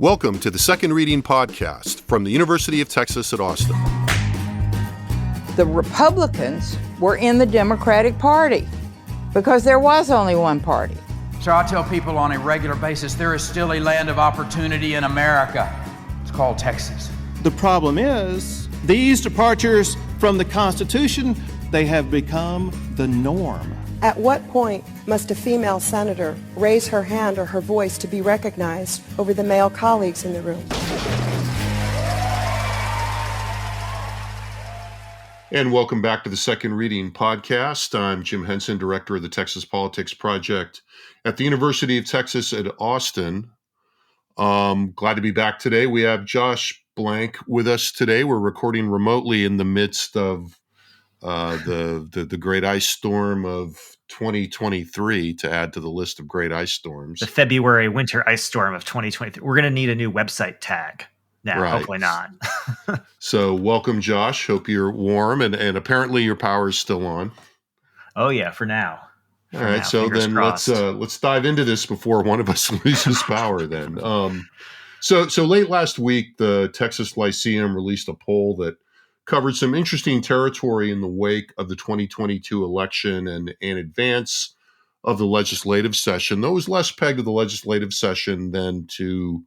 Welcome to the Second Reading Podcast from the University of Texas at Austin. The Republicans were in the Democratic Party because there was only one party. So I tell people on a regular basis, there is still a land of opportunity in America. It's called Texas. The problem is, these departures from the Constitution, they have become the norm. At what point must a female senator raise her hand or her voice to be recognized over the male colleagues in the room? And welcome back to the Second Reading Podcast. I'm Jim Henson, Director of the Texas Politics Project at the University of Texas at Austin. Glad to be back today. We have Josh Blank with us today. We're recording remotely in the midst of the great ice storm of 2023, to add to the list of great ice storms. The February winter ice storm of 2023. We're going to need a new website tag now. Right. Hopefully not. So welcome, Josh. Hope you're warm, and apparently your power is still on. Oh yeah, for now. All right, so then let's dive into this before one of us loses power. Then, so late last week, the Texas Lyceum released a poll that covered some interesting territory in the wake of the 2022 election and in advance of the legislative session. Though it was less pegged to the legislative session than to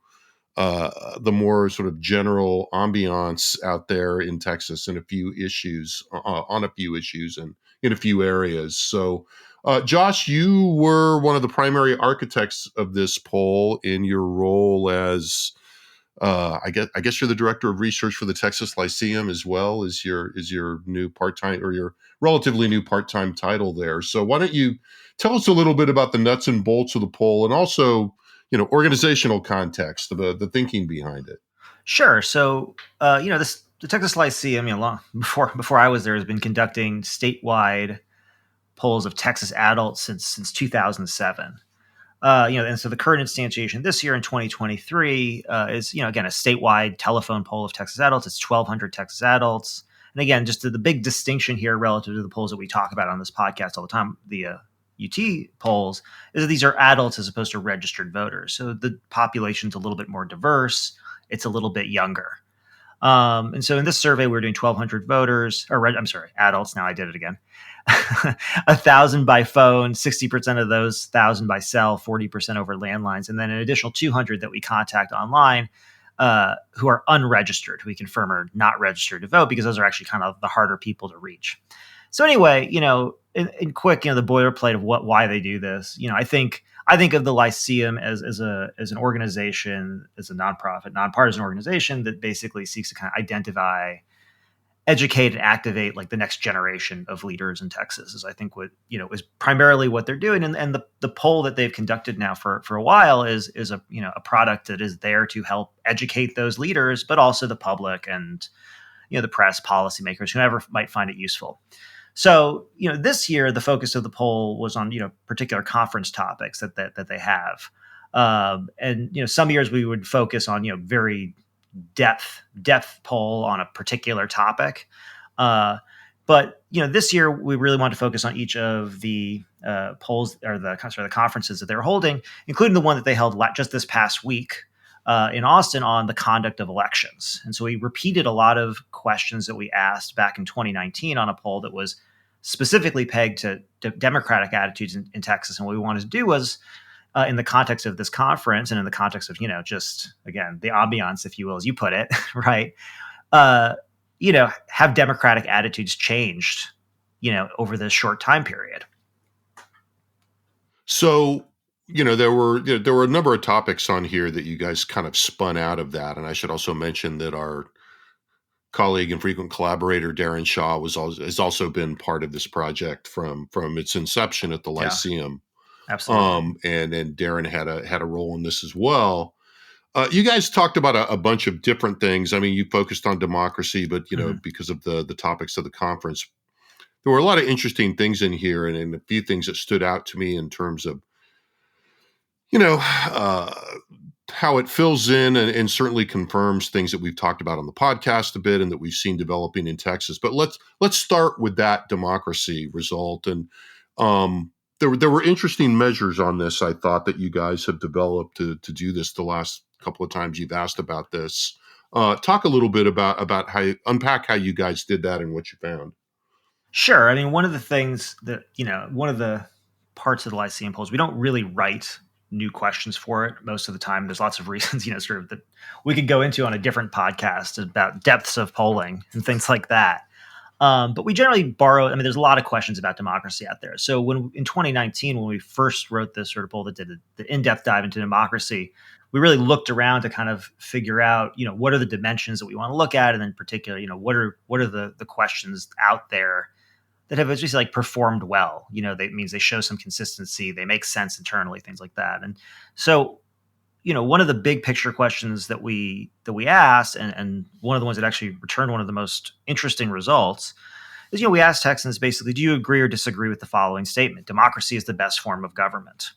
the more sort of general ambiance out there in Texas in a few issues, on a few issues and in a few areas. So, Josh, you were one of the primary architects of this poll in your role as I guess you're the director of research for the Texas Lyceum, as well as your new part-time, or your relatively new part-time title there. So why don't you tell us a little bit about the nuts and bolts of the poll, and also, organizational context, the thinking behind it. Sure. So the Texas Lyceum, long before I was there, has been conducting statewide polls of Texas adults since 2007. And so the current instantiation this year in 2023 is, again, a statewide telephone poll of Texas adults. It's 1,200 Texas adults. And again, just the big distinction here relative to the polls that we talk about on this podcast all the time, the UT polls, is that these are adults as opposed to registered voters. So the population's a little bit more diverse. It's a little bit younger. And so in this survey, we were doing 1,200 adults. Now I did it again. 1,000 by phone, 60% of those 1,000 by cell, 40% over landlines, and then an additional 200 that we contact online who are unregistered, who we confirm are not registered to vote, because those are actually kind of the harder people to reach. So anyway, in quick, the boilerplate of why they do this. I think of the Lyceum as an organization, as a nonprofit, nonpartisan organization that basically seeks to kind of identify, educate, and activate like the next generation of leaders in Texas, is I think what is primarily what they're doing. And the poll that they've conducted now for a while is a product that is there to help educate those leaders, but also the public and the press, policymakers, whoever might find it useful. So this year the focus of the poll was on particular conference topics that they have, and some years we would focus on very depth poll on a particular topic. But this year we really want to focus on each of the polls, or the conferences that they're holding, including the one that they held just this past week in Austin on the conduct of elections. And so we repeated a lot of questions that we asked back in 2019 on a poll that was specifically pegged to Democratic attitudes in Texas. And what we wanted to do was, in the context of this conference and in the context of, just, again, the ambiance, if you will, as you put it, right, have Democratic attitudes changed, over this short time period? So, there were a number of topics on here that you guys kind of spun out of that. And I should also mention that our colleague and frequent collaborator, Darren Shaw, has also been part of this project from its inception at the Lyceum. Absolutely. And Darren had a role in this as well. You guys talked about a bunch of different things. I mean, you focused on democracy, but because of the topics of the conference, there were a lot of interesting things in here, and a few things that stood out to me in terms of how it fills in and certainly confirms things that we've talked about on the podcast a bit and that we've seen developing in Texas. But let's start with that democracy result. And there were interesting measures on this, I thought, that you guys have developed to do this the last a couple of times you've asked about this. Talk a little bit about unpack how you guys did that and what you found. Sure. I mean, one of the things that, one of the parts of the Lyceum polls, we don't really write new questions for it most of the time. There's lots of reasons, sort of that we could go into on a different podcast about depths of polling and things like that. But we generally borrow, there's a lot of questions about democracy out there. So in 2019, when we first wrote this sort of poll that did the in-depth dive into democracy, we really looked around to kind of figure out, what are the dimensions that we want to look at? And in particular, what are the questions out there that have just like performed well? That means they show some consistency, they make sense internally, things like that. And so, one of the big picture questions that we asked, and one of the ones that actually returned one of the most interesting results is, we asked Texans basically, do you agree or disagree with the following statement? Democracy is the best form of government.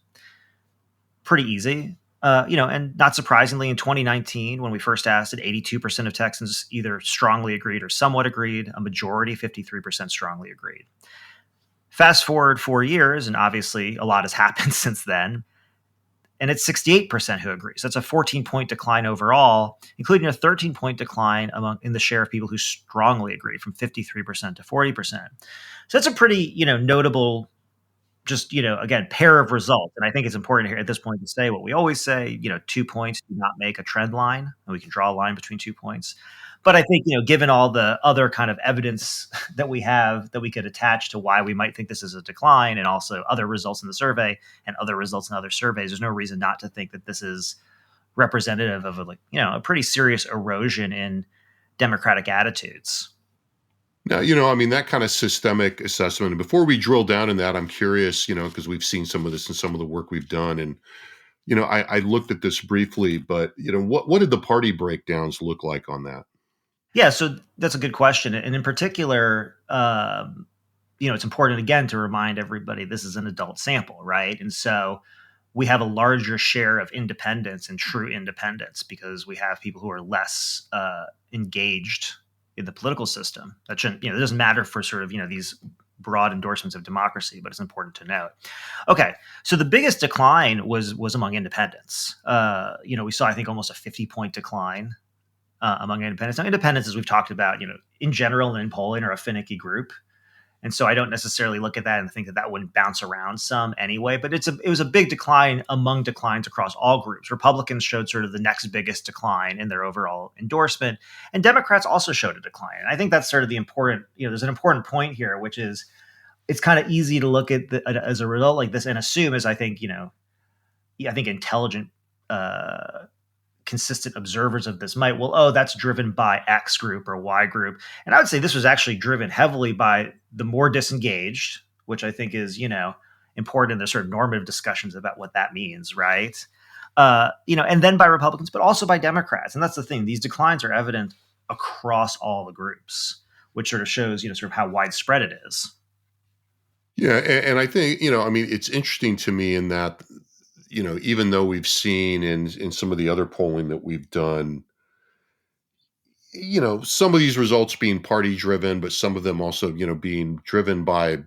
Pretty easy. And not surprisingly, in 2019, when we first asked it, 82% of Texans either strongly agreed or somewhat agreed. A majority, 53%, strongly agreed. Fast forward 4 years, and obviously a lot has happened since then, and it's 68% who agree. So that's a 14-point decline overall, including a 13-point decline in the share of people who strongly agree, from 53% to 40%. So that's a pretty, notable, just, again, pair of results. And I think it's important here at this point to say what we always say, 2 points do not make a trend line, and we can draw a line between 2 points. But I think, given all the other kind of evidence that we have that we could attach to why we might think this is a decline, and also other results in the survey and other results in other surveys, there's no reason not to think that this is representative of a pretty serious erosion in democratic attitudes. Now, that kind of systemic assessment. And before we drill down in that, I'm curious, because we've seen some of this in some of the work we've done. And, I looked at this briefly, but, what did the party breakdowns look like on that? Yeah, so that's a good question. And in particular, it's important, again, to remind everybody this is an adult sample, right? And so we have a larger share of independents and true independents because we have people who are less engaged in the political system. That shouldn't, it doesn't matter for sort of, these broad endorsements of democracy, but it's important to note. Okay, so the biggest decline was among independents. We saw, I think, almost a 50-point decline among independents. Now, independents, as we've talked about, in general and in polling, are a finicky group. And so I don't necessarily look at that and think that wouldn't bounce around some anyway, but it was a big decline among declines across all groups. Republicans showed sort of the next biggest decline in their overall endorsement, and Democrats also showed a decline. And I think that's sort of the important, there's an important point here, which is it's kind of easy to look at as a result like this and assume, as I think, I think intelligent, consistent observers of this might, that's driven by X group or Y group. And I would say this was actually driven heavily by the more disengaged, which I think is, important in the sort of normative discussions about what that means, right? And then by Republicans, but also by Democrats. And that's the thing. These declines are evident across all the groups, which sort of shows, sort of how widespread it is. Yeah. And I think, it's interesting to me in that, even though we've seen in some of the other polling that we've done, some of these results being party driven, but some of them also, being driven by,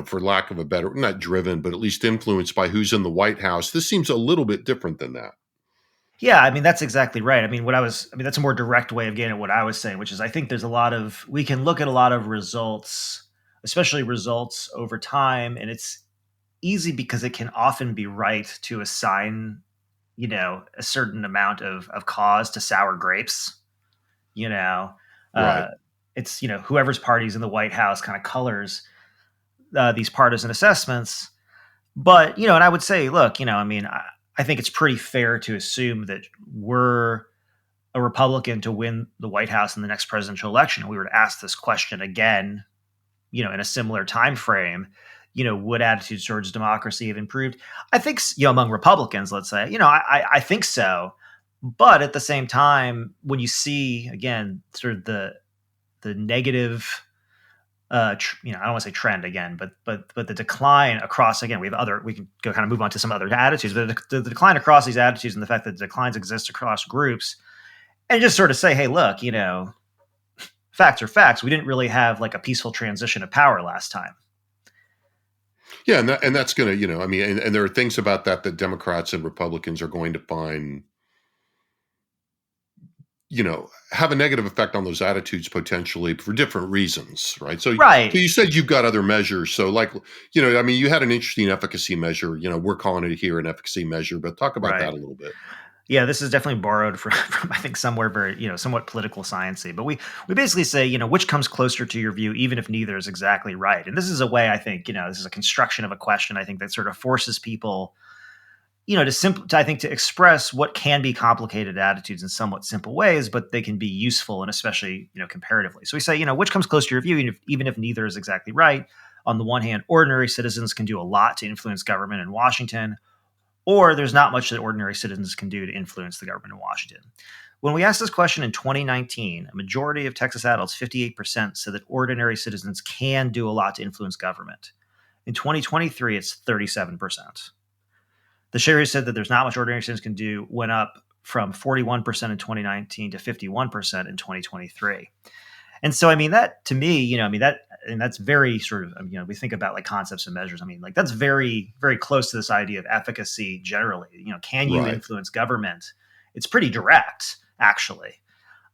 for lack of a better, not driven, but at least influenced by who's in the White House. This seems a little bit different than that. Yeah, that's exactly right. That's a more direct way of getting at what I was saying, which is I think we can look at a lot of results, especially results over time, and it's easy because it can often be right to assign, a certain amount of cause to sour grapes. Right. It's, whoever's party's in the White House kind of colors these partisan assessments. But, and I would say, look, I think it's pretty fair to assume that we're a Republican to win the White House in the next presidential election. We were to ask this question again, in a similar time frame, would attitudes towards democracy have improved? I think, among Republicans, let's say, I think so. But at the same time, when you see, again, sort of the negative, I don't want to say trend again, but the decline across, again, we can go kind of move on to some other attitudes, but the decline across these attitudes and the fact that the declines exist across groups, and just sort of say, hey, look, facts are facts. We didn't really have like a peaceful transition of power last time. Yeah, and that's going to, and there are things about that Democrats and Republicans are going to find have a negative effect on those attitudes potentially for different reasons, right? So Right. you said you've got other measures. So like, I mean, you had an interesting efficacy measure. We're calling it here an efficacy measure, but talk about Right. that a little bit. Yeah, this is definitely borrowed from I think somewhere very, somewhat political sciencey. But we basically say, which comes closer to your view, even if neither is exactly right. And this is a way, I think, this is a construction of a question, I think, that sort of forces people, to express what can be complicated attitudes in somewhat simple ways, but they can be useful and especially, comparatively. So we say, which comes close to your view, even if neither is exactly right. On the one hand, ordinary citizens can do a lot to influence government in Washington, or there's not much that ordinary citizens can do to influence the government in Washington. When we asked this question in 2019, a majority of Texas adults, 58%, said that ordinary citizens can do a lot to influence government. In 2023, it's 37%. The share who said that there's not much ordinary citizens can do went up from 41% in 2019 to 51% in 2023. And so, I mean, that to me, that's very sort of, we think about like concepts and measures. I mean, like that's very, very close to this idea of efficacy generally. Can you influence government? It's pretty direct, actually.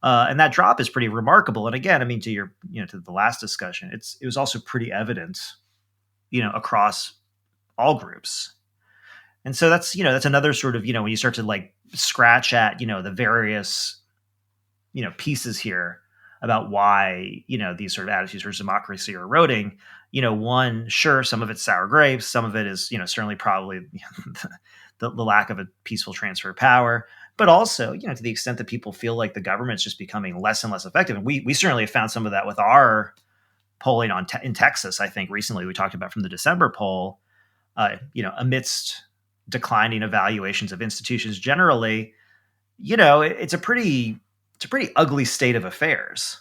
And that drop is pretty remarkable. And again, I mean, to the last discussion, it was also pretty evident, across all groups. And so that's another sort of, when you start to like scratch at, the various, pieces here about why, these sort of attitudes towards democracy are eroding. One, sure, some of it's sour grapes. Some of it is, certainly probably the lack of a peaceful transfer of power. But also, to the extent that people feel like the government's just becoming less and less effective. And we certainly have found some of that with our polling in Texas. I think recently we talked about from the December poll, amidst declining evaluations of institutions generally, it's a pretty ugly state of affairs.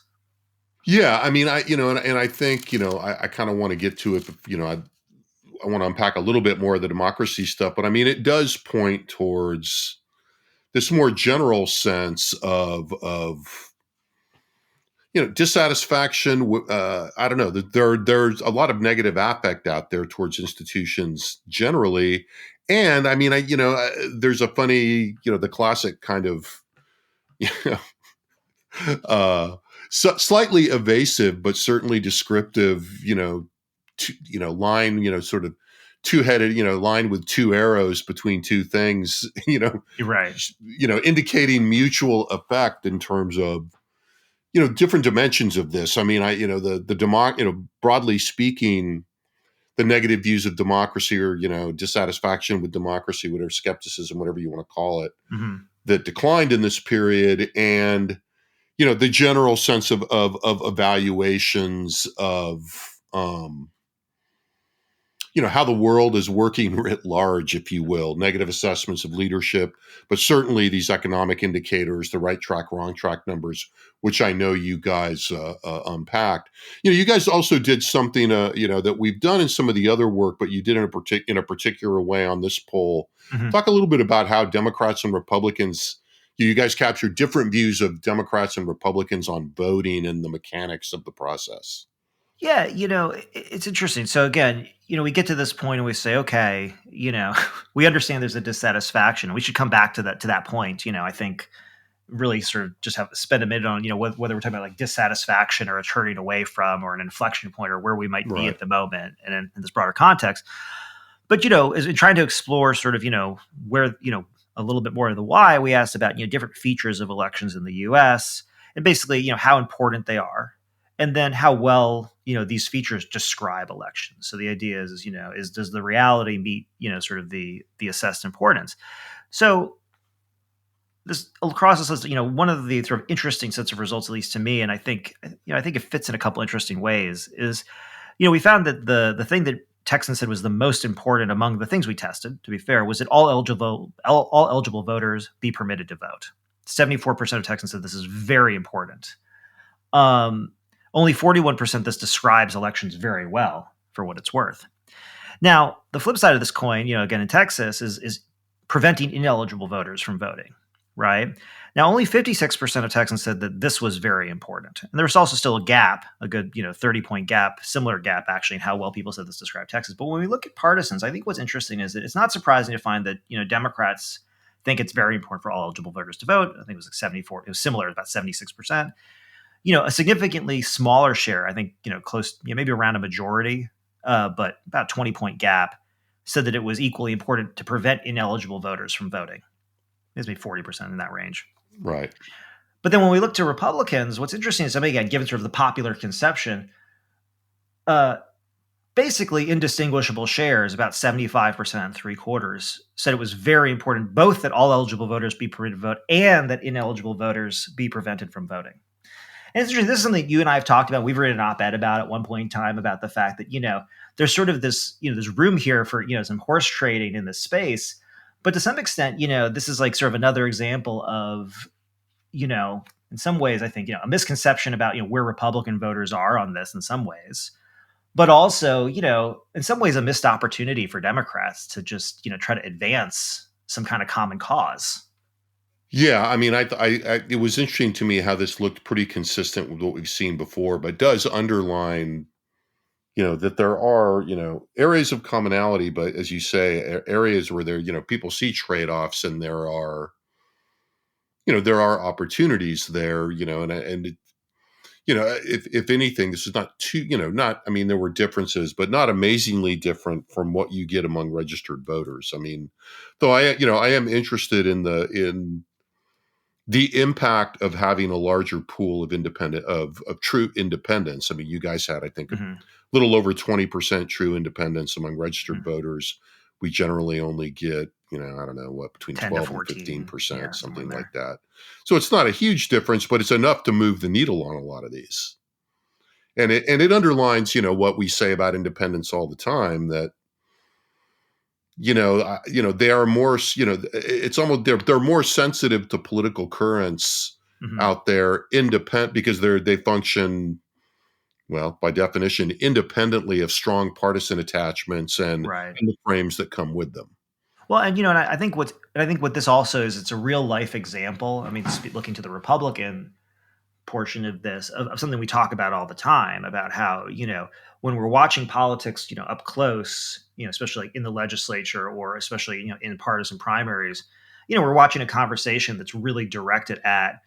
Yeah, I mean, and I think, I kind of want to get to it. I want to unpack a little bit more of the democracy stuff, but I mean, it does point towards this more general sense of dissatisfaction. I don't know, there's a lot of negative affect out there towards institutions generally. And I mean, there's a funny, the classic kind of, slightly evasive, but certainly descriptive, line, sort of two-headed, line with two arrows between two things, Right. Indicating mutual effect in terms of, different dimensions of this. I mean, broadly speaking, the negative views of democracy or, dissatisfaction with democracy, whatever, skepticism, whatever you want to call it, that declined in this period. And, the general sense of evaluations of, how the world is working writ large, if you will, negative assessments of leadership, but certainly these economic indicators, the right track, wrong track numbers, which I know you guys unpacked. You guys also did something, that we've done in some of the other work, but you did in a particular way on this poll. Mm-hmm. Talk a little bit about how Democrats and Republicans, you guys captured different views of Democrats and Republicans on voting and the mechanics of the process. Yeah, it's interesting. So again, we get to this point and we say, okay, we understand there's a dissatisfaction. We should come back to that point. I think really sort of just spend a minute on, whether we're talking about like dissatisfaction or a turning away from or an inflection point or where we might be at the moment and in this broader context. But, as in trying to explore sort of, where, a little bit more of the why, we asked about, different features of elections in the U.S. and basically, how important they are. And then how well, these features describe elections. So the idea is does the reality meet, sort of the assessed importance? So this across this list, one of the sort of interesting sets of results, at least to me, and I think it fits in a couple interesting ways, is, we found that the thing that Texans said was the most important among the things we tested, to be fair, was that all eligible voters be permitted to vote. 74% of Texans said this is very important. Only 41% this describes elections very well, for what it's worth. Now, the flip side of this coin, again in Texas, is preventing ineligible voters from voting, right? Now, only 56% of Texans said that this was very important. And there's also still a gap, a good 30-point gap, similar gap actually, in how well people said this described Texas. But when we look at partisans, I think what's interesting is that it's not surprising to find that Democrats think it's very important for all eligible voters to vote. I think it was like 74. It was similar, about 76%. A significantly smaller share, I think, close, maybe around a majority, but about 20-point gap, said that it was equally important to prevent ineligible voters from voting. It was maybe 40% in that range. Right. But then when we look to Republicans, what's interesting is, again, given sort of the popular conception, basically indistinguishable shares, about 75% and 3/4, said it was very important both that all eligible voters be permitted to vote and that ineligible voters be prevented from voting. And it's interesting, this is something you and I have talked about. We've written an op-ed about at one point in time about the fact that, there's sort of this, there's room here for, some horse trading in this space. But to some extent, this is like sort of another example of, in some ways, I think, a misconception about, where Republican voters are on this in some ways. But also, in some ways, a missed opportunity for Democrats to just, try to advance some kind of common cause. Yeah, I mean, it was interesting to me how this looked pretty consistent with what we've seen before, but does underline, that there are, areas of commonality, but as you say, areas where there, people see trade-offs and there are opportunities there, if anything, this is not too, there were differences, but not amazingly different from what you get among registered voters. I mean, though I am interested in the impact of having a larger pool of true independents. I mean, you guys had, I think, a little over 20% true independents among registered voters. We generally only get, I don't know what, between 12 and 15%, something like that. So it's not a huge difference, but it's enough to move the needle on a lot of these. And it underlines, what we say about independents all the time, that, they are more, it's almost, they're more sensitive to political currents out there, independent, because they function, well, by definition, independently of strong partisan attachments and the frames that come with them. Well, and and I think what this also is, it's a real life example. I mean, looking to the Republican portion of this, of something we talk about all the time, about how when we're watching politics, up close, especially like in the legislature, or especially in partisan primaries, we're watching a conversation that's really directed at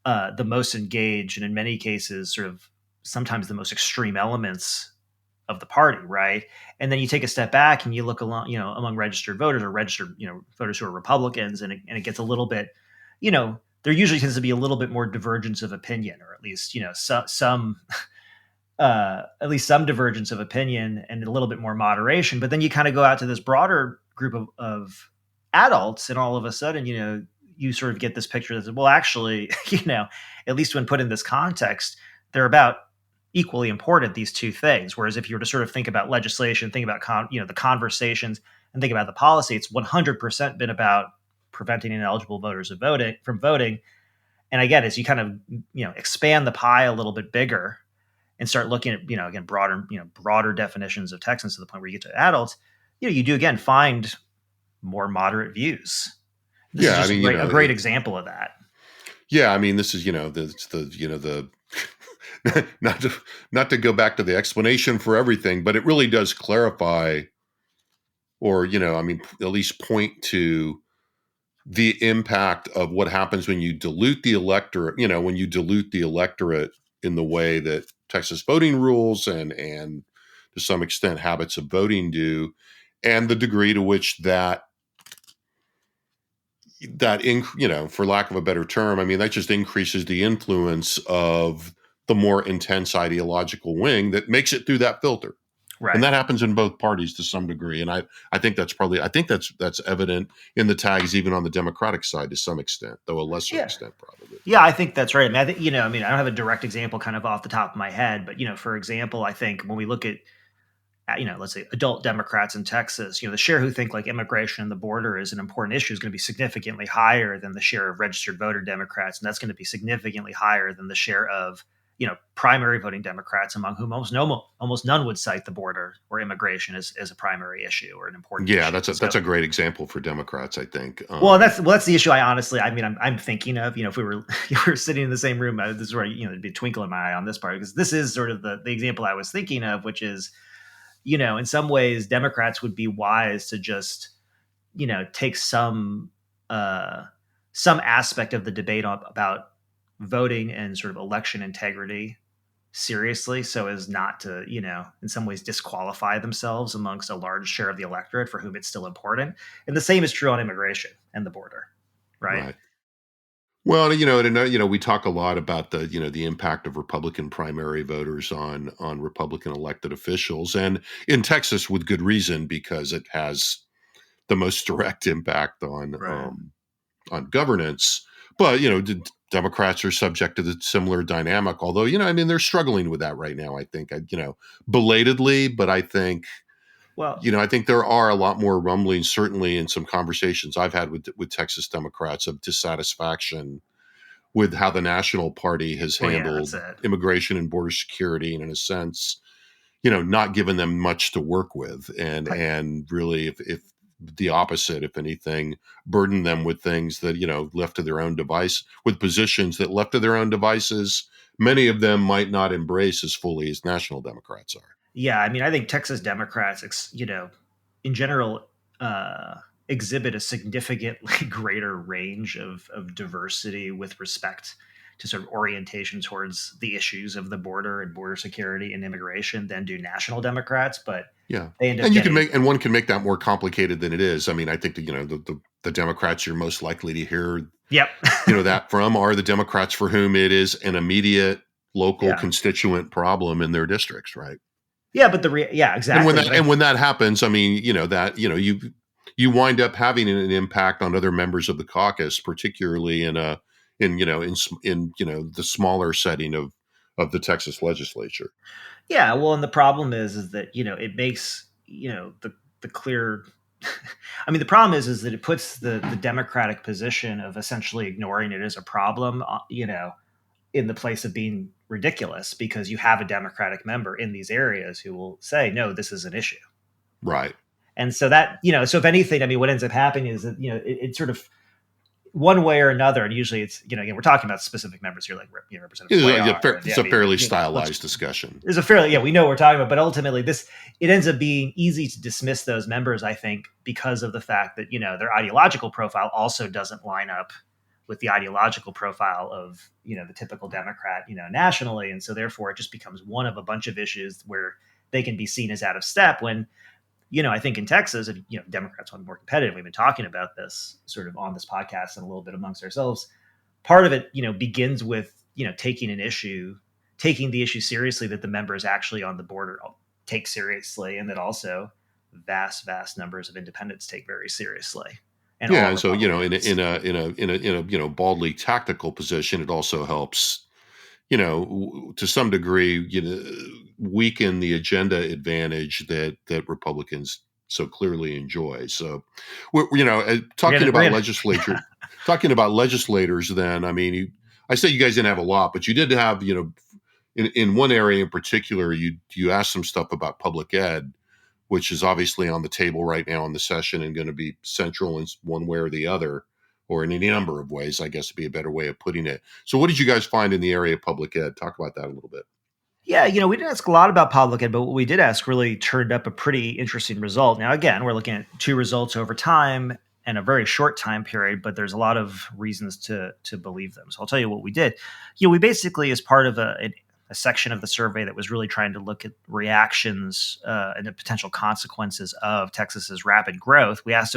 the most engaged, and in many cases, sort of sometimes the most extreme elements of the party, right? And then you take a step back and you look along, among registered voters, or registered, voters who are Republicans, and it gets a little bit, there usually tends to be a little bit more divergence of opinion, or at least, some at least some divergence of opinion and a little bit more moderation. But then you kind of go out to this broader group of adults, and all of a sudden, you sort of get this picture that says, well, actually, at least when put in this context, they're about equally important, these two things. Whereas if you were to sort of think about legislation, think about the conversations, and think about the policy, it's 100% been about preventing ineligible voters from voting. And again, as you kind of expand the pie a little bit bigger and start looking at again broader definitions of Texans, to the point where you get to adults, you do again find more moderate views. This is just a great example of that. Yeah, I mean, this is the not to go back to the explanation for everything, but it really does clarify, or at least point to the impact of what happens when you dilute the electorate. When you dilute the electorate in the way that Texas voting rules and to some extent habits of voting do, and the degree to which that for lack of a better term, that just increases the influence of the more intense ideological wing that makes it through that filter. Right. And that happens in both parties to some degree. And I think that's evident in the tags, even on the Democratic side to some extent, though a lesser extent probably. Yeah, I think that's right. I think, I don't have a direct example kind of off the top of my head, but, for example, I think when we look at, let's say adult Democrats in Texas, the share who think like immigration and the border is an important issue is going to be significantly higher than the share of registered voter Democrats. And that's going to be significantly higher than the share of, primary voting Democrats, among whom almost none would cite the border or immigration as a primary issue or an important issue. Yeah, that's a great example for Democrats, I think. That's the issue. I'm thinking of, if we were sitting in the same room, this is where, there'd be a twinkle in my eye on this part, because this is sort of the example I was thinking of, which is, in some ways, Democrats would be wise to just, take some some aspect of the debate about voting and sort of election integrity seriously, so as not to, in some ways disqualify themselves amongst a large share of the electorate for whom it's still important. And the same is true on immigration and the border, right? Right. Well, we talk a lot about the impact of Republican primary voters on Republican elected officials, and in Texas with good reason, because it has the most direct impact Right. On governance. But Democrats are subject to the similar dynamic. Although they're struggling with that right now. I think belatedly, but I think. Well, I think there are a lot more rumblings, certainly in some conversations I've had with Texas Democrats, of dissatisfaction with how the National Party has yeah, handled that's it. immigration and border security, and in a sense, not given them much to work with, and really, if the opposite, if anything, burden them with things that left to their own device, with positions that left to their own devices, many of them might not embrace as fully as national Democrats are. Yeah, I mean, I think Texas Democrats, in general, exhibit a significantly greater range of diversity with respect to sort of orientation towards the issues of the border and border security and immigration than do national Democrats. But Yeah, they end up and getting. one can make that more complicated than it is. I mean, I think that the Democrats you're most likely to hear Yep. that from are the Democrats for whom it is an immediate local Yeah. constituent problem in their districts, right? Yeah, but exactly. And when that happens, I mean, you wind up having an impact on other members of the caucus, particularly in the smaller setting of the Texas legislature. Yeah, well, and the problem is that it makes the clear. I mean, the problem is that it puts the Democratic position of essentially ignoring it as a problem, in the place of being ridiculous, because you have a Democratic member in these areas who will say, no, this is an issue. Right. And so that, so if anything, I mean, what ends up happening is that, it sort of one way or another, and usually it's, again, we're talking about specific members here, like Representative Cuellar. It's a fairly stylized discussion. There's a fairly, we know what we're talking about, but ultimately it ends up being easy to dismiss those members, I think, because of the fact that, their ideological profile also doesn't line up with the ideological profile of, the typical Democrat, nationally. And so therefore it just becomes one of a bunch of issues where they can be seen as out of step when, I think in Texas, if, Democrats want to be more competitive. We've been talking about this sort of on this podcast and a little bit amongst ourselves. Part of it, begins with, taking the issue seriously that the members actually on the border take seriously, and that also vast numbers of independents take very seriously. And so in a baldly tactical position, it also helps, to some degree, weaken the agenda advantage that Republicans so clearly enjoy. So, talking about legislators. Then, I mean, I say you guys didn't have a lot, but you did have, in one area in particular, you asked some stuff about public ed, which is obviously on the table right now in the session and going to be central in one way or the other, or in any number of ways, I guess would be a better way of putting it. So what did you guys find in the area of public ed? Talk about that a little bit. Yeah, we didn't ask a lot about public ed, but what we did ask really turned up a pretty interesting result. Now, again, we're looking at two results over time and a very short time period, but there's a lot of reasons to believe them. So I'll tell you what we did. We basically, as part of a section of the survey that was really trying to look at reactions and the potential consequences of Texas's rapid growth, we asked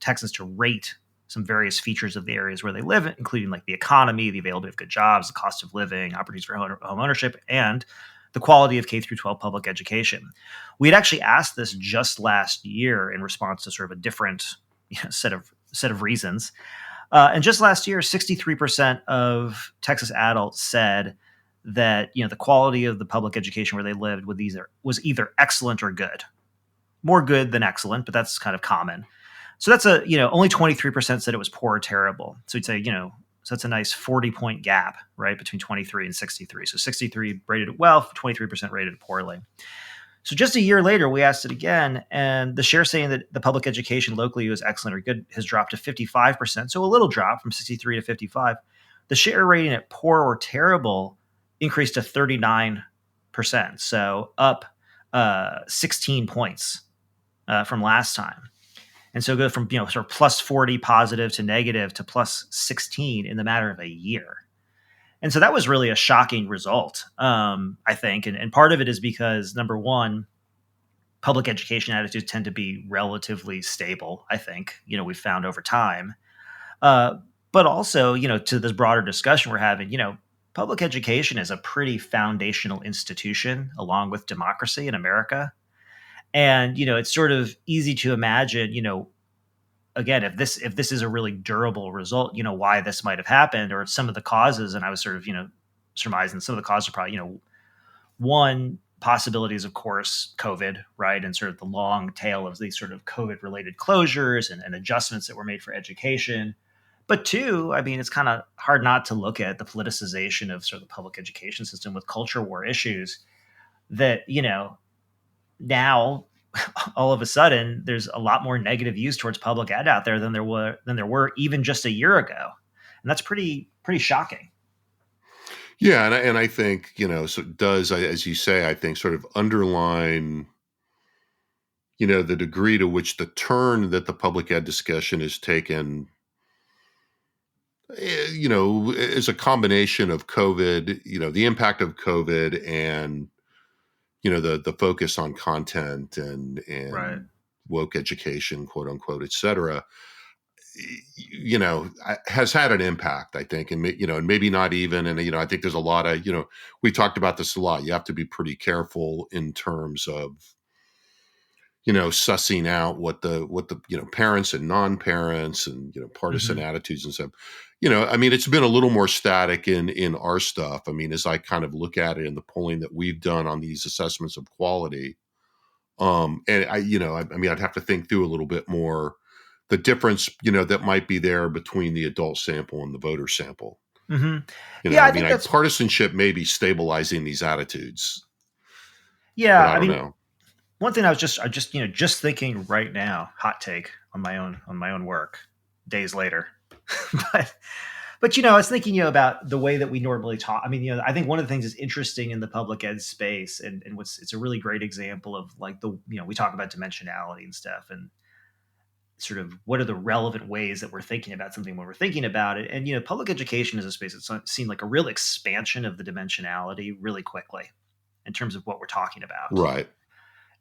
Texans to rate some various features of the areas where they live, including like the economy, the availability of good jobs, the cost of living, opportunities for home ownership, and the quality of K through 12 public education. We had actually asked this just last year in response to sort of a different set of reasons. And just last year, 63% of Texas adults said that the quality of the public education where they lived was either excellent or good. More good than excellent, but that's kind of common. So that's only 23% said it was poor or terrible. So you'd say, so that's a nice 40-point gap, right, between 23 and 63. So 63 rated it well, 23% rated it poorly. So just a year later, we asked it again, and the share saying that the public education locally was excellent or good has dropped to 55%. So a little drop from 63 to 55. The share rating at poor or terrible increased to 39%. So up 16 points from last time. And so go from, sort of plus 40 positive to negative to plus 16 in the matter of a year. And so that was really a shocking result, I think. And part of it is because, number one, public education attitudes tend to be relatively stable, I think, we've found over time. But also, to this broader discussion we're having, public education is a pretty foundational institution along with democracy in America. And, it's sort of easy to imagine, again, if this is a really durable result, why this might have happened or some of the causes. And I was sort of, surmising some of the causes are probably, one possibility is, of course, COVID, right? And sort of the long tail of these sort of COVID related closures and adjustments that were made for education. But two, I mean, it's kind of hard not to look at the politicization of sort of the public education system with culture war issues that, now all of a sudden there's a lot more negative views towards public ed out there than there were even just a year ago. And that's pretty shocking. Yeah. And I think, so it does, as you say, I think sort of underline, the degree to which the turn that the public ed discussion has taken, is a combination of COVID, the impact of COVID and, the focus on content and Right. woke education, quote unquote, et cetera, has had an impact, I think. And, and maybe not even, and, I think there's a lot of, we talked about this a lot. You have to be pretty careful in terms of, sussing out what the, parents and non-parents and, partisan attitudes and stuff, I mean, it's been a little more static in our stuff. I mean, as I kind of look at it in the polling that we've done on these assessments of quality, and I'd have to think through a little bit more the difference, that might be there between the adult sample and the voter sample. Mm-hmm. I think that's partisanship may be stabilizing these attitudes. Yeah. I don't know. One thing I was just thinking right now, hot take on my own work days later, but I was thinking, about the way that we normally talk. I mean, I think one of the things that's interesting in the public ed space and it's a really great example of like we talk about dimensionality and stuff and sort of what are the relevant ways that we're thinking about something when we're thinking about it. And, public education is a space that's seen like a real expansion of the dimensionality really quickly in terms of what we're talking about. Right.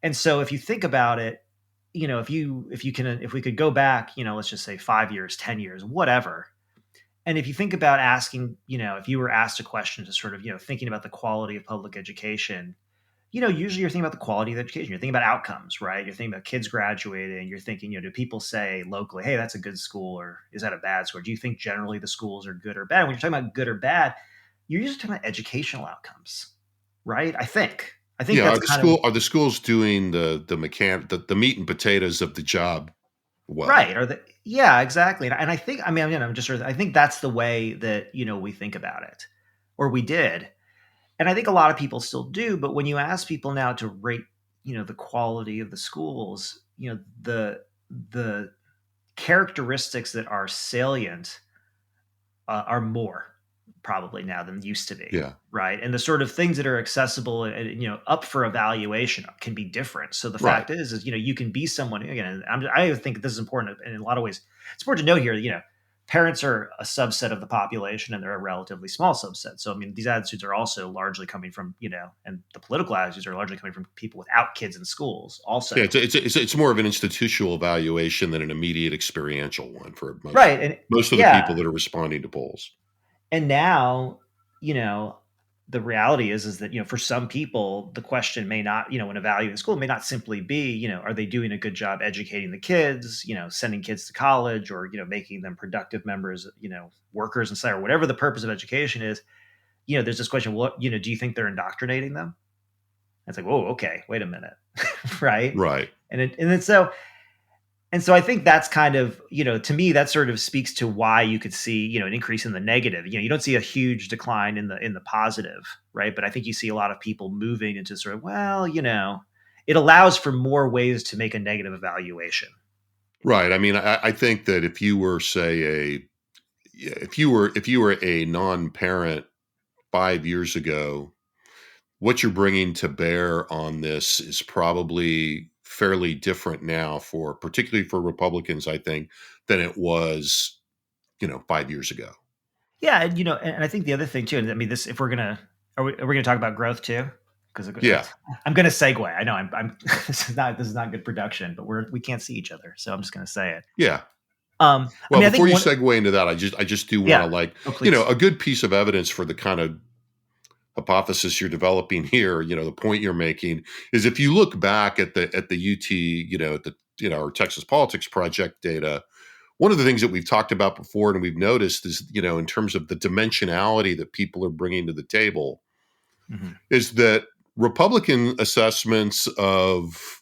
And so if you think about it, if we could go back, let's just say 5 years, 10 years, whatever. And if you think about asking, if you were asked a question to sort of, thinking about the quality of public education, usually you're thinking about the quality of education. You're thinking about outcomes, right? You're thinking about kids graduating. You're thinking, do people say locally, hey, that's a good school, or is that a bad school? Or do you think generally the schools are good or bad? When you're talking about good or bad, you're usually talking about educational outcomes, right? I think. Yeah, are the schools doing the meat and potatoes of the job well? Right. Yeah, exactly. And I think, I think that's the way that, we think about it, or we did. And I think a lot of people still do. But when you ask people now to rate, the quality of the schools, the characteristics that are salient are more probably now than used to be. Yeah. Right. And the sort of things that are accessible and, up for evaluation can be different. So the fact is, you can be someone, again, I think this is important in a lot of ways. It's important to note here that, parents are a subset of the population and they're a relatively small subset. So, these attitudes are also largely coming from, and the political attitudes are largely coming from people without kids in schools also. Yeah, it's more of an institutional evaluation than an immediate experiential one for most of the people that are responding to polls. And now, the reality is that, for some people, the question may not, when evaluating school may not simply be, are they doing a good job educating the kids, sending kids to college or, making them productive members, workers and or whatever the purpose of education is, there's this question, do you think they're indoctrinating them? It's like, whoa, okay, wait a minute. Right. Right. And so I think that's kind of, to me, that sort of speaks to why you could see, an increase in the negative. You don't see a huge decline in the positive, right? But I think you see a lot of people moving into sort of, it allows for more ways to make a negative evaluation. Right. I think that if you were, say, if you were a non-parent 5 years ago, what you're bringing to bear on this is probably fairly different now particularly for Republicans, I think, than it was, 5 years ago. Yeah, and I think the other thing too, and I mean, this, if we're gonna, are we gonna talk about growth too? Because Yeah. I'm gonna segue. I know I'm this is not good production, but we can't see each other, so I'm just gonna say it. Yeah. Well, I mean, before you segue into that, I just do want to a good piece of evidence for the kind of hypothesis you're developing here, the point you're making is if you look back at the UT, our Texas Politics Project data, one of the things that we've talked about before and we've noticed is, in terms of the dimensionality that people are bringing to the table, is that Republican assessments of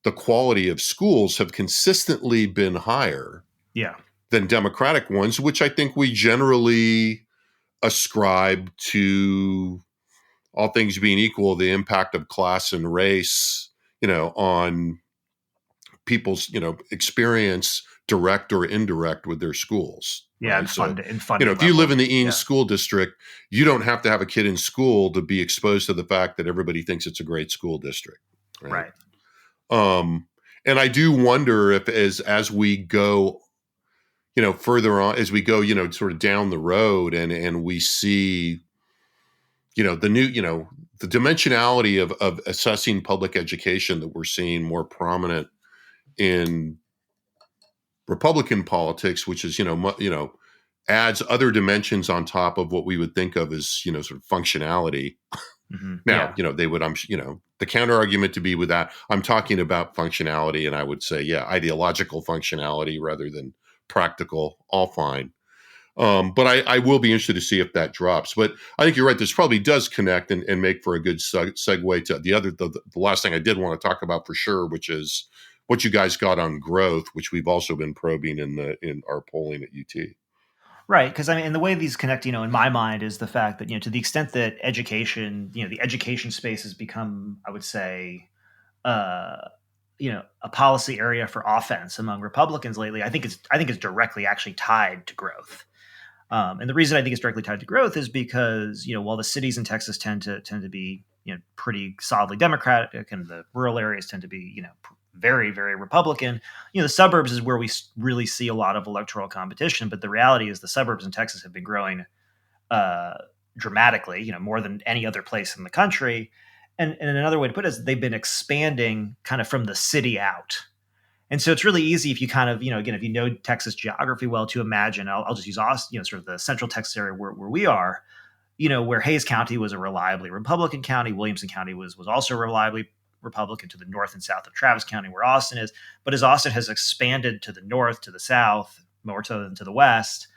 the quality of schools have consistently been higher than Democratic ones, which I think we generally ascribe to, all things being equal, the impact of class and race, on people's, experience, direct or indirect, with their schools. Yeah, right? and funding. If you live in the Eanes school district, you don't have to have a kid in school to be exposed to the fact that everybody thinks it's a great school district. Right. And I do wonder if as we go, further on, as we go, sort of down the road and we see, the new, the dimensionality of assessing public education that we're seeing more prominent in Republican politics, which is, adds other dimensions on top of what we would think of as, sort of functionality. Now, they would, the counter argument to be with that, I'm talking about functionality, and I would say, ideological functionality rather than practical, all fine. But I will be interested to see if that drops. But I think you're right. This probably does connect and make for a good segue to the last thing I did want to talk about for sure, which is what you guys got on growth, which we've also been probing in our polling at UT. Right, because I mean, and the way these connect, in my mind, is the fact that to the extent that education, the education space has become, I would say, a policy area for offense among Republicans lately. I think it's directly actually tied to growth. And the reason I think it's directly tied to growth is because while the cities in Texas tend to be pretty solidly Democratic, and the rural areas tend to be very, very Republican. The suburbs is where we really see a lot of electoral competition. But the reality is the suburbs in Texas have been growing dramatically, more than any other place in the country. And another way to put it is they've been expanding kind of from the city out. And so it's really easy if you kind of, again, if you know Texas geography well, to imagine, I'll just use Austin, sort of the central Texas area where we are, where Hays County was a reliably Republican county. Williamson County was also reliably Republican to the north and south of Travis County, where Austin is. But as Austin has expanded to the north, to the south, more so than to the west,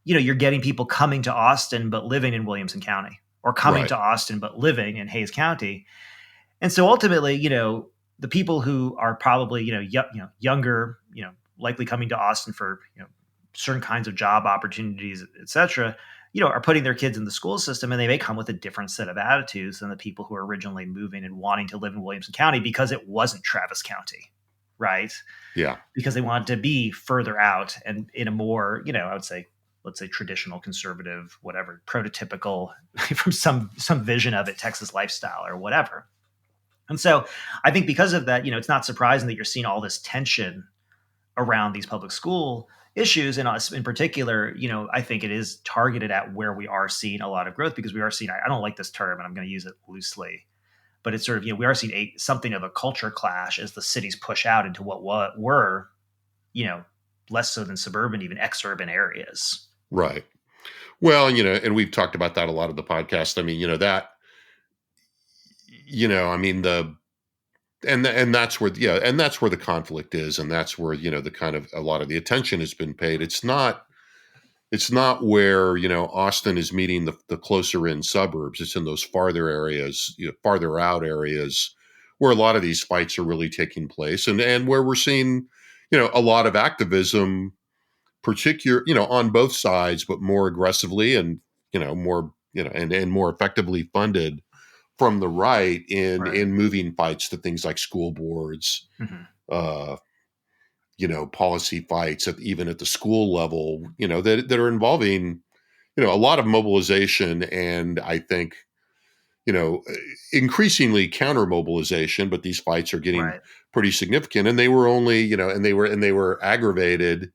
you're getting people coming to Austin but living in Williamson County, or coming to Austin but living in Hays County. And so ultimately, the people who are probably younger, likely coming to Austin for certain kinds of job opportunities, et cetera, are putting their kids in the school system, and they may come with a different set of attitudes than the people who are originally moving and wanting to live in Williamson County because it wasn't Travis County, right? Yeah. Because they wanted to be further out and in a more, I would say, let's say traditional, conservative, whatever, prototypical from some vision of it, Texas lifestyle or whatever. And so I think because of that, it's not surprising that you're seeing all this tension around these public school issues, and us in particular, I think it is targeted at where we are seeing a lot of growth, because we are seeing, I don't like this term and I'm going to use it loosely, but it's sort of, we are seeing something of a culture clash as the cities push out into what were, less so than suburban, even ex-urban areas. Right. Well, and we've talked about that a lot of the podcast. I mean, and that's where, and that's where the conflict is. And that's where, the kind of, a lot of the attention has been paid. It's not where, Austin is meeting the closer in suburbs. It's in those farther areas, farther out areas where a lot of these fights are really taking place, and where we're seeing, a lot of activism, on both sides, but more aggressively and, more, and more effectively funded from the right in moving fights to things like school boards, policy fights even at the school level, that are involving, a lot of mobilization. And I think, increasingly counter mobilization, but these fights are getting Right. pretty significant, and they were only, and they were aggravated.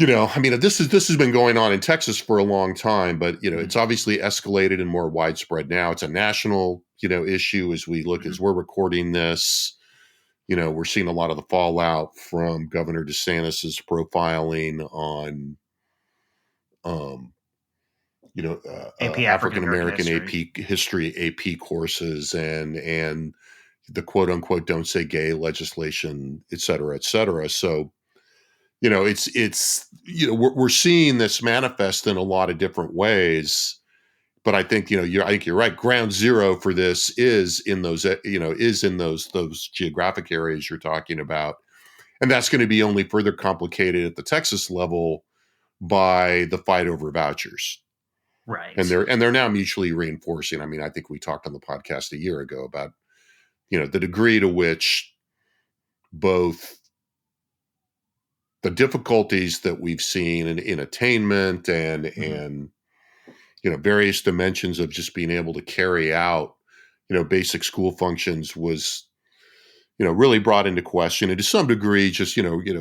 I mean, this has been going on in Texas for a long time, but it's obviously escalated and more widespread now. It's a national, issue as we look as we're recording this. We're seeing a lot of the fallout from Governor DeSantis's profiling on, AP African American history. AP history, AP courses, and the quote unquote "don't say gay" legislation, et cetera, et cetera. So, we're seeing this manifest in a lot of different ways. But I think I think you're right. Ground zero for this is in those those geographic areas you're talking about, and that's going to be only further complicated at the Texas level by the fight over vouchers. Right. And they're now mutually reinforcing. I mean, I think we talked on the podcast a year ago about the degree to which both the difficulties that we've seen in attainment and various dimensions of just being able to carry out basic school functions was really brought into question, and to some degree just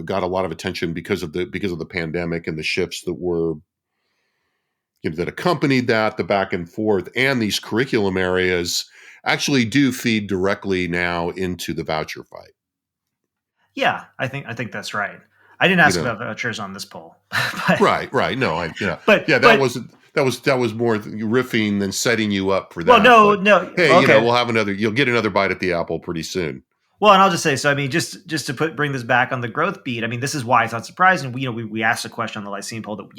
got a lot of attention because of the pandemic and the shifts that were that accompanied that, the back and forth, and these curriculum areas actually do feed directly now into the voucher fight. Yeah, I think that's right. I didn't ask about vouchers on this poll. But, right. No, that was more riffing than setting you up for that. Well, no. Hey, okay. you'll get another bite at the apple pretty soon. Well, and I'll just say, so I mean, just to bring this back on the growth beat. I mean, this is why it's not surprising. We asked a question on the Lyceum poll that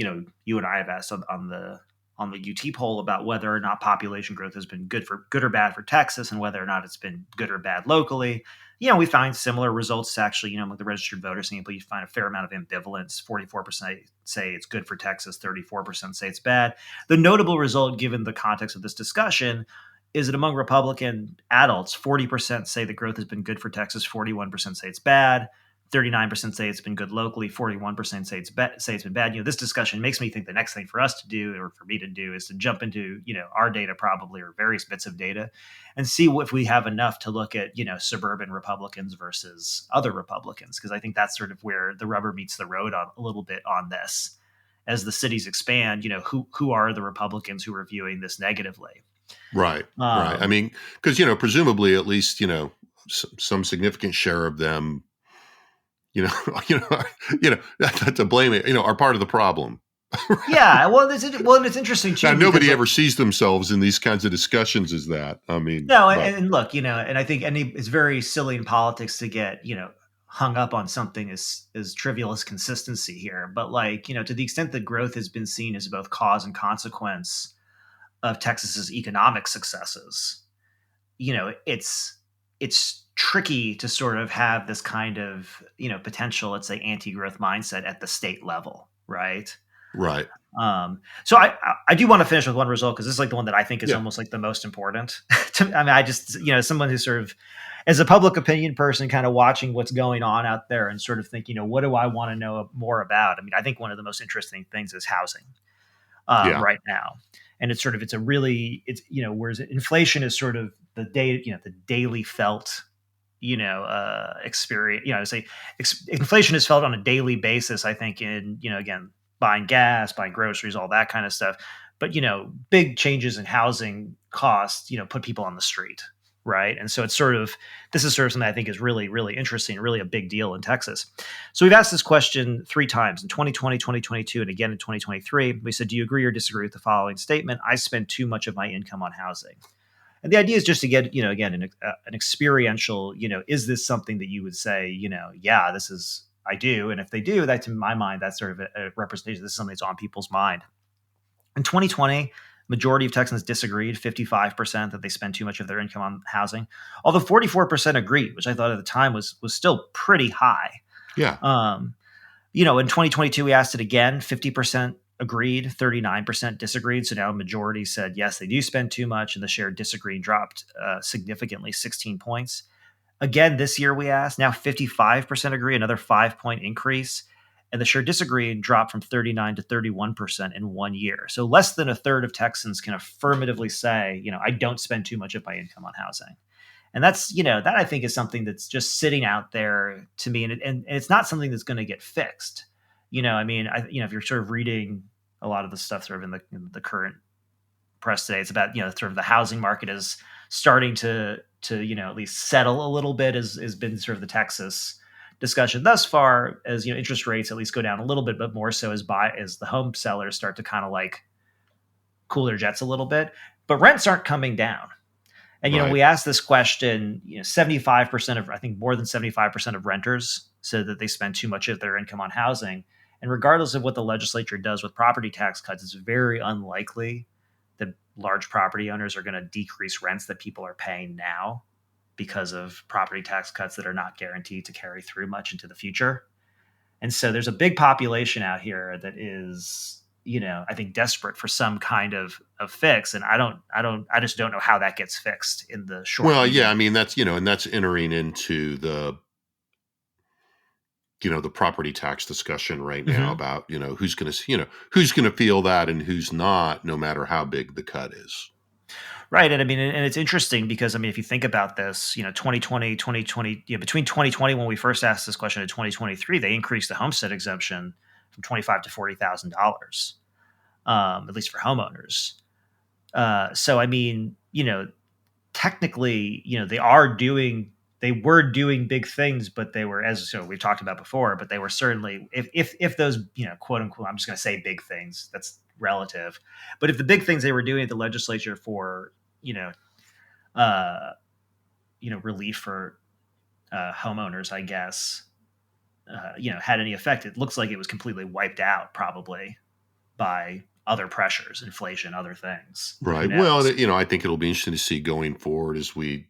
you and I have asked on the UT poll about whether or not population growth has been good or bad for Texas, and whether or not it's been good or bad locally. We find similar results to actually, with the registered voter sample, you find a fair amount of ambivalence. 44% say it's good for Texas, 34% say it's bad. The notable result, given the context of this discussion, is that among Republican adults, 40% say the growth has been good for Texas, 41% say it's bad, 39% say it's been good locally, 41% say it's been bad. This discussion makes me think the next thing for us to do, or for me to do, is to jump into our data probably, or various bits of data, and see if we have enough to look at suburban Republicans versus other Republicans, because I think that's sort of where the rubber meets the road a little bit on this. As the cities expand, who are the Republicans who are viewing this negatively? Right. I mean, because presumably at least some significant share of them, not to blame it, are part of the problem. Yeah, well, it's interesting too. Now, nobody ever sees themselves in these kinds of discussions as that. I mean, no, and look, and I think it's very silly in politics to get hung up on something as trivial as consistency here. But to the extent that growth has been seen as both cause and consequence of Texas's economic successes, it's tricky to sort of have this kind of potential, let's say, anti-growth mindset at the state level, right? Right. So I do want to finish with one result, because this is the one that I think is almost the most important. I just someone who sort of, as a public opinion person, kind of watching what's going on out there and sort of thinking, what do I want to know more about? I mean, I think one of the most interesting things is housing right now. And it's whereas inflation is sort of the daily felt, experience, inflation is felt on a daily basis, I think, in, again, buying gas, buying groceries, all that kind of stuff. But, big changes in housing costs, put people on the street. Right. And so this is sort of something I think is really, really interesting, really a big deal in Texas. So we've asked this question 3 times, in 2020, 2022, and again in 2023. We said, do you agree or disagree with the following statement? I spend too much of my income on housing. And the idea is just to get, again, an experiential, is this something that you would say, yeah, I do. And if they do, that's, in my mind, that's sort of a representation. This is something that's on people's mind. In 2020, majority of Texans disagreed, 55%, that they spend too much of their income on housing, although 44% agreed, which I thought at the time was still pretty high. Yeah. In 2022, we asked it again, 50% agreed, 39% disagreed. So now majority said, yes, they do spend too much, and the share disagreed dropped significantly, 16 points. Again, this year we asked, now 55% agree, another 5-point increase. and the share disagreeing dropped from 39 to 31% in 1 year. So less than a third of Texans can affirmatively say, I don't spend too much of my income on housing. And that's, that I think is something that's just sitting out there to me. And it's not something that's going to get fixed. If you're sort of reading a lot of the stuff sort of in the current press today, it's about, sort of the housing market is starting to at least settle a little bit, has been sort of the Texas discussion thus far, as interest rates at least go down a little bit, but more so as the home sellers start to kind of like cool their jets a little bit. But rents aren't coming down. And, Right. we asked this question, 75% of, I think more than 75% of renters said that they spend too much of their income on housing. And regardless of what the legislature does with property tax cuts, it's very unlikely that large property owners are going to decrease rents that people are paying now because of property tax cuts that are not guaranteed to carry through much into the future. And so there's a big population out here that is, I think desperate for some kind of fix. And I just don't know how that gets fixed in the short Well, term. yeah, I mean, that's, and that's entering into the property tax discussion right now about, who's going to feel that and who's not, no matter how big the cut is. Right. And and it's interesting because, if you think about this, 2020, between 2020, when we first asked this question, and 2023, they increased the homestead exemption from $25,000 to $40,000, at least for homeowners. So, technically, they were doing big things, but they were, as we've talked about before, but they were certainly, if those, quote unquote, I'm just going to say big things, that's relative. But if the big things they were doing at the legislature for, relief for homeowners, I guess, had any effect, it looks like it was completely wiped out probably by other pressures, inflation, other things. Right. Well, I think it'll be interesting to see going forward as we,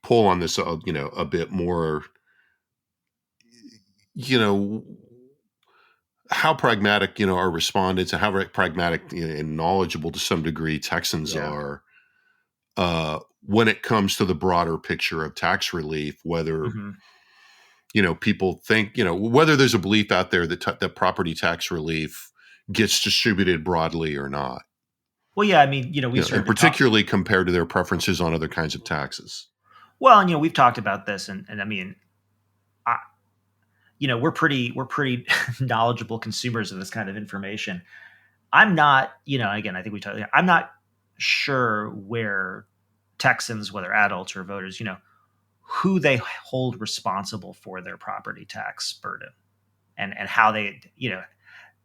pull on this, a bit more, how pragmatic, our respondents and how pragmatic and knowledgeable to some degree Texans are when it comes to the broader picture of tax relief, whether, people think, whether there's a belief out there that that property tax relief gets distributed broadly or not. Well, yeah, we and particularly compared to their preferences on other kinds of taxes. Well, and we've talked about this, and we're pretty knowledgeable consumers of this kind of information. I'm not, again, I think I'm not sure where Texans, whether adults or voters, who they hold responsible for their property tax burden, and how they,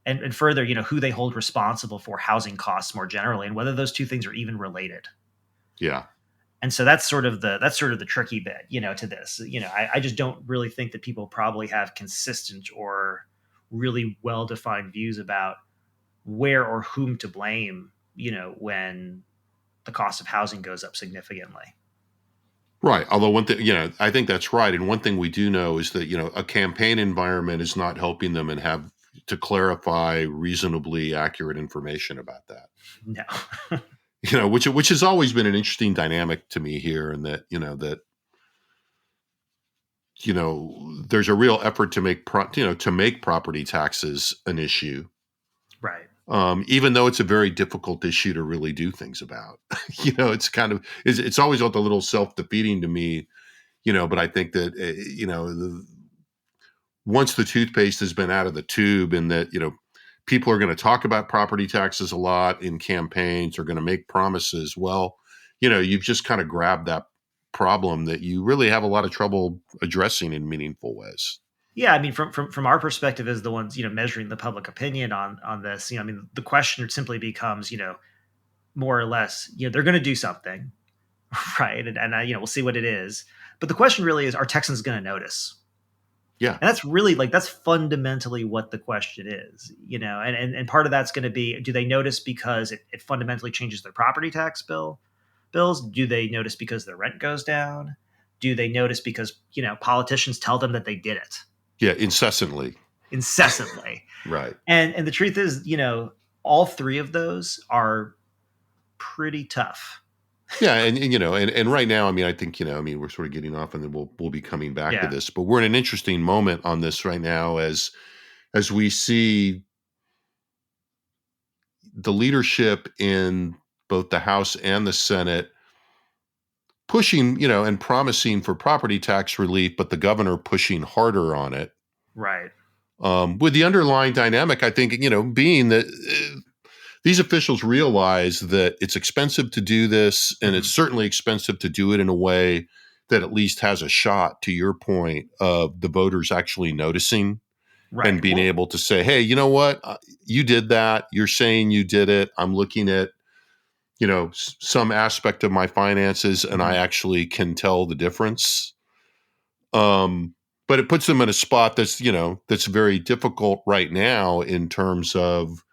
and further, who they hold responsible for housing costs more generally, and whether those two things are even related. Yeah. And so that's sort of the tricky bit, to this. I just don't really think that people probably have consistent or really well-defined views about where or whom to blame, when the cost of housing goes up significantly. Right. Although one thing, I think that's right. And one thing we do know is that, a campaign environment is not helping them and have to clarify reasonably accurate information about that. No. Which has always been an interesting dynamic to me here, and that, there's a real effort to make property taxes an issue. Right. Even though it's a very difficult issue to really do things about. It's always a little self-defeating to me, but I think that, once the toothpaste has been out of the tube, and that, people are going to talk about property taxes a lot in campaigns, are going to make promises. Well, you've just kind of grabbed that problem that you really have a lot of trouble addressing in meaningful ways. Yeah, from our perspective as the ones, measuring the public opinion on this, the question simply becomes, more or less, they're going to do something, right? And we'll see what it is. But the question really is, are Texans going to notice? Yeah. And that's really that's fundamentally what the question is, and part of that's going to be, do they notice because it fundamentally changes their property tax bills? Do they notice because their rent goes down? Do they notice because, politicians tell them that they did it? Yeah. Incessantly. Right. And the truth is, all three of those are pretty tough Yeah, and right now, I mean, I think we're sort of getting off, and then we'll be coming back to Yeah. this, but we're in an interesting moment on this right now as we see the leadership in both the House and the Senate pushing, and promising for property tax relief, but the governor pushing harder on it. Right. With the underlying dynamic, I think, being that these officials realize that it's expensive to do this, and it's certainly expensive to do it in a way that at least has a shot, to your point, of the voters actually noticing and being able to say, hey, you know what? You did that. You're saying you did it. I'm looking at, some aspect of my finances, and I actually can tell the difference. But it puts them in a spot that's very difficult right now in terms of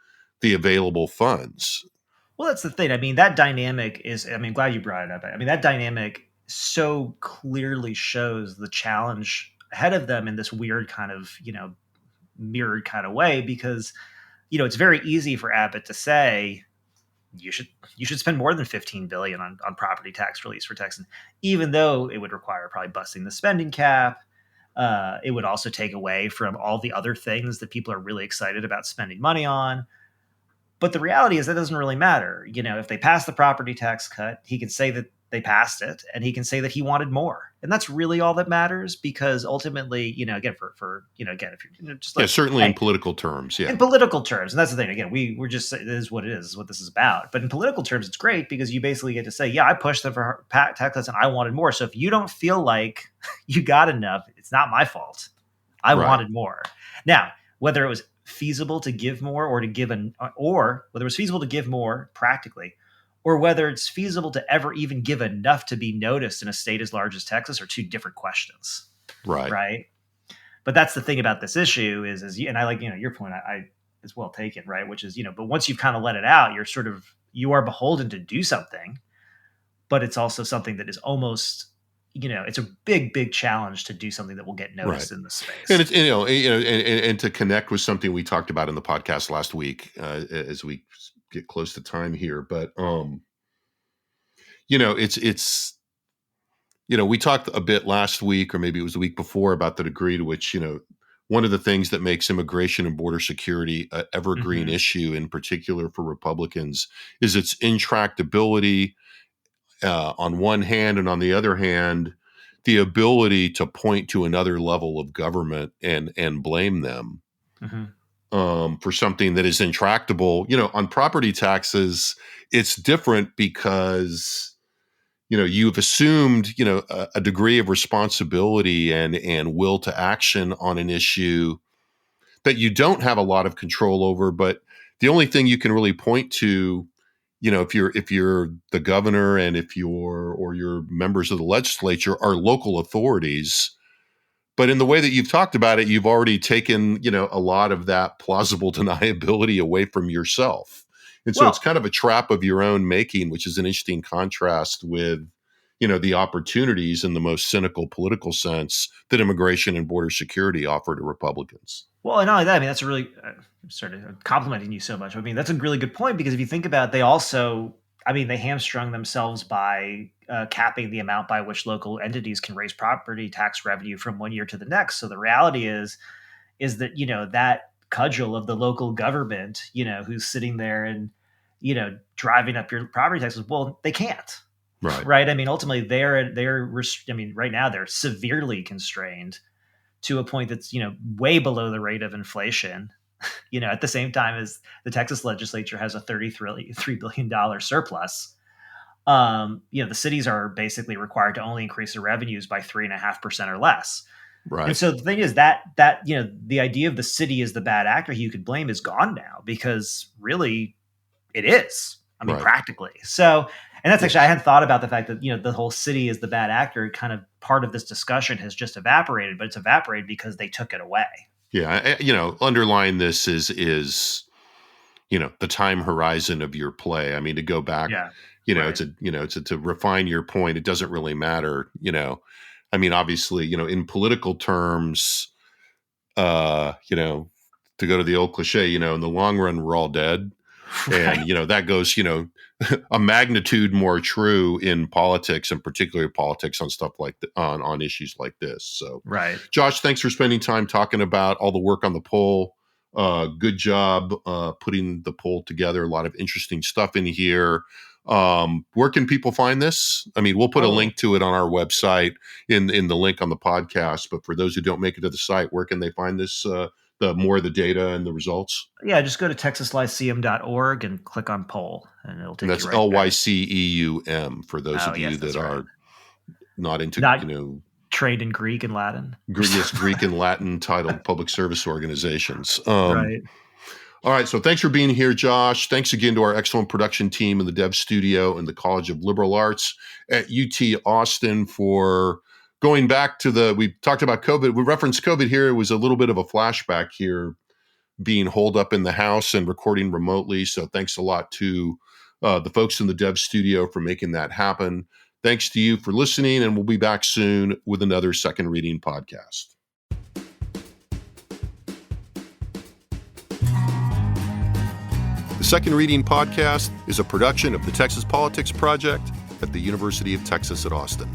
the available funds. Well, that's the thing. I mean, that dynamic is, I mean, glad you brought it up. I mean, that dynamic so clearly shows the challenge ahead of them in this weird kind of, mirrored kind of way, because, it's very easy for Abbott to say, you should spend more than 15 billion on property tax release for Texans, even though it would require probably busting the spending cap. It would also take away from all the other things that people are really excited about spending money on. But the reality is that doesn't really matter. If they pass the property tax cut, he can say that they passed it, and he can say that he wanted more. And that's really all that matters, because ultimately, again, again, if you're just like, certainly in political terms. Yeah. In political terms. And that's the thing. Again, we're just, it is what it is what this is about. But in political terms, it's great because you basically get to say, yeah, I pushed them for tax cuts and I wanted more. So if you don't feel like you got enough, it's not my fault. I wanted more. Now, whether it was feasible to give more or whether it was feasible to give more practically, or whether it's feasible to ever even give enough to be noticed in a state as large as Texas, are two different questions. Right. But that's the thing about this issue is and I like, your point, I is well taken, right? Which is, but once you've kind of let it out, you are beholden to do something, but it's also something that is almost, it's a big, big challenge to do something that will get noticed in the space. And it's, and to connect with something we talked about in the podcast last week, as we get close to time here, but, it's, we talked a bit last week, or maybe it was the week before, about the degree to which, one of the things that makes immigration and border security an evergreen issue, in particular for Republicans, is its intractability on one hand, and on the other hand, the ability to point to another level of government and blame them for something that is intractable. On property taxes, it's different because you've assumed, a degree of responsibility and will to action on an issue that you don't have a lot of control over. But the only thing you can really point to, if you're the governor, and if your members of the legislature are local authorities. But in the way that you've talked about it, you've already taken, a lot of that plausible deniability away from yourself. And so it's kind of a trap of your own making, which is an interesting contrast with, the opportunities in the most cynical political sense that immigration and border security offer to Republicans. Well, and not only that, I mean, that's a really, started complimenting you so much. I mean, that's a really good point, because if you think about it, they also, they hamstrung themselves by capping the amount by which local entities can raise property tax revenue from one year to the next. So the reality is that, that cudgel of the local government, who's sitting there and, driving up your property taxes, well, they can't. Right. I mean, ultimately right now they're severely constrained to a point that's, way below the rate of inflation, at the same time as the Texas legislature has a $33 billion surplus. The cities are basically required to only increase their revenues by 3.5% or less. Right. And so the thing is that the idea of the city as the bad actor you could blame is gone now, because really it is. Practically. So, and that's actually, I hadn't thought about the fact that, the whole city is the bad actor kind of part of this discussion has just evaporated, but it's evaporated because they took it away. Yeah. Underlying this is, the time horizon of your play. I mean, to go back, it's to refine your point. It doesn't really matter, obviously, in political terms, to go to the old cliche, in the long run, we're all dead. And, that goes, a magnitude more true in politics, and particularly politics on stuff like on issues like this. So, right. Josh, thanks for spending time talking about all the work on the poll. Good job putting the poll together. A lot of interesting stuff in here. Where can people find this? I mean, we'll put a link to it on our website in the link on the podcast. But for those who don't make it to the site, where can they find this? The more of the data and the results? Yeah, just go to texaslyceum.org and click on poll, and it'll take you right there. That's LYCEUM for those of you that are not into trained in Greek and Latin. Yes, Greek and Latin titled public service organizations. Right. All right. So thanks for being here, Josh. Thanks again to our excellent production team in the Dev Studio and the College of Liberal Arts at UT Austin for going back to we talked about COVID. We referenced COVID here. It was a little bit of a flashback here, being holed up in the house and recording remotely. So thanks a lot to the folks in the Dev Studio for making that happen. Thanks to you for listening, and we'll be back soon with another Second Reading podcast. The Second Reading podcast is a production of the Texas Politics Project at the University of Texas at Austin.